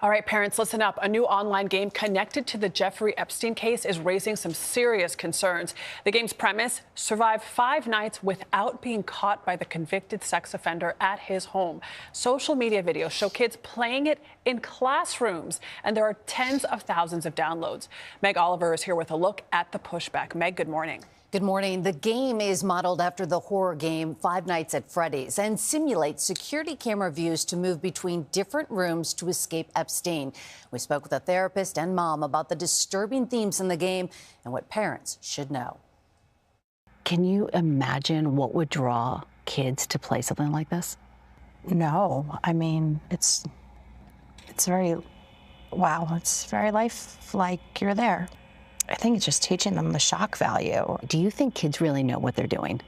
All right, parents, listen up. A new online game connected to the Jeffrey Epstein case is raising some serious concerns. The game's premise: survive 5 nights without being caught by the convicted sex offender at his home. Social media videos show kids playing it in classrooms, and there are tens of thousands of downloads. Meg Oliver is here with a look at the pushback. Meg, good morning. Good morning. The game is modeled after the horror game 5 Nights at Freddy's and simulates security camera views to move between different rooms to escape Epstein. We spoke with a therapist and mom about the disturbing themes in the game and what parents should know. Can you imagine what would draw kids to play something like this? No, I mean, it's very, wow, it's very lifelike. You're there. I think it's just teaching them the shock value. Do you think kids really know what they're doing?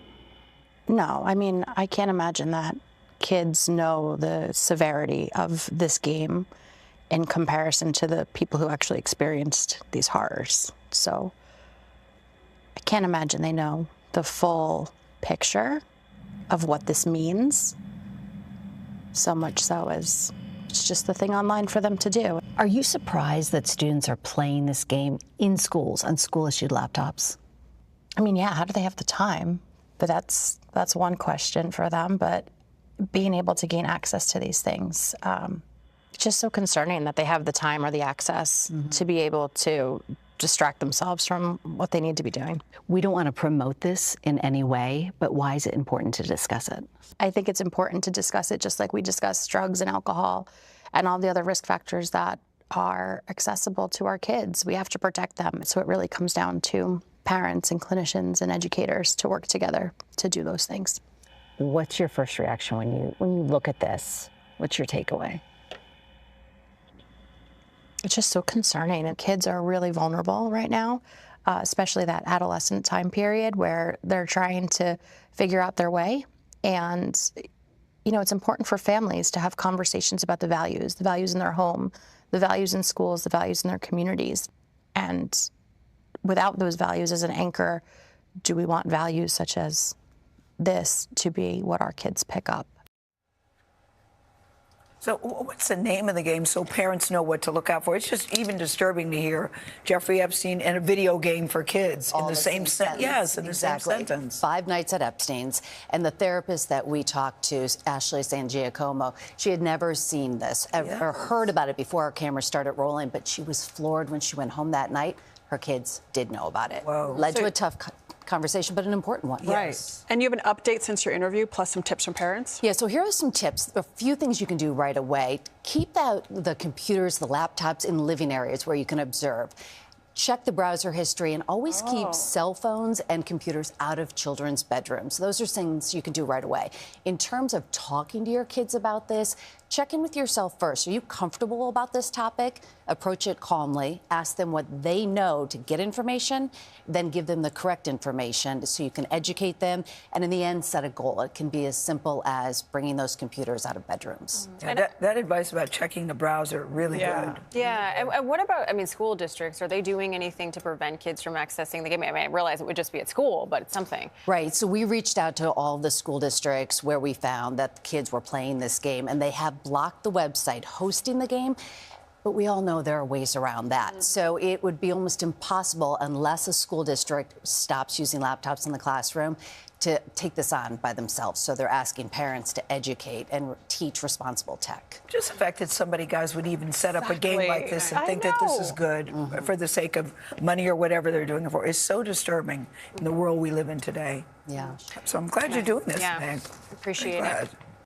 No, I mean, I can't imagine that kids know the severity of this game in comparison to the people who actually experienced these horrors. So I can't imagine they know the full picture of what this means, so much so as it's just the thing online for them to do. Are you surprised that students are playing this game in schools on school-issued laptops? I mean, yeah, how do they have the time? But that's one question for them. But being able to gain access to these things, it's just so concerning that they have the time or the access to be able to distract themselves from what they need to be doing. We don't want to promote this in any way, but why is it important to discuss it? I think it's important to discuss it just like we discuss drugs and alcohol and all the other risk factors that are accessible to our kids. We have to protect them. So it really comes down to parents and clinicians and educators to work together to do those things. What's your first reaction when you look at this? What's your takeaway? It's just so concerning. And kids are really vulnerable right now, especially that adolescent time period where they're trying to figure out their way. And, you know, it's important for families to have conversations about the values in their home, the values in schools, the values in their communities. And without those values as an anchor, do we want values such as this to be what our kids pick up? So what's the name of the game so parents know what to look out for? It's just even disturbing to hear Jeffrey Epstein and a video game for kids in the same sentence. Yes, in the same sentence. 5 Nights at Epstein's. And the therapist that we talked to, Ashley Sangiacomo, she had never seen this or heard about it before our camera started rolling, but she was floored when she went home that night. Her kids did know about it. Whoa. Led to a tough conversation, but an important one. Right. And you have an update since your interview, plus some tips from parents? Yeah, so here are some tips. A few things you can do right away. Keep the computers, the laptops in living areas where you can observe. Check the browser history and always keep cell phones and computers out of children's bedrooms. Those are things you can do right away. In terms of talking to your kids about this, check in with yourself first. Are you comfortable about this topic? Approach it calmly. Ask them what they know to get information, then give them the correct information so you can educate them. And in the end, set a goal. It can be as simple as bringing those computers out of bedrooms. Yeah, that advice about checking the browser, really good. Yeah, and what about, I mean, school districts? Are they doing anything to prevent kids from accessing the game? I mean, I realize it would just be at school, but it's something. Right, so we reached out to all the school districts where we found that the kids were playing this game, and they have blocked the website hosting the game. But we all know there are ways around that. So it would be almost impossible, unless a school district stops using laptops in the classroom, to take this on by themselves. So they're asking parents to educate and teach responsible tech. Just the fact that somebody, guys, would even set up a game like this and think that this is good for the sake of money or whatever they're doing it for is so disturbing in the world we live in today. Yeah. So I'm glad you're doing this, Yeah. man. Appreciate it.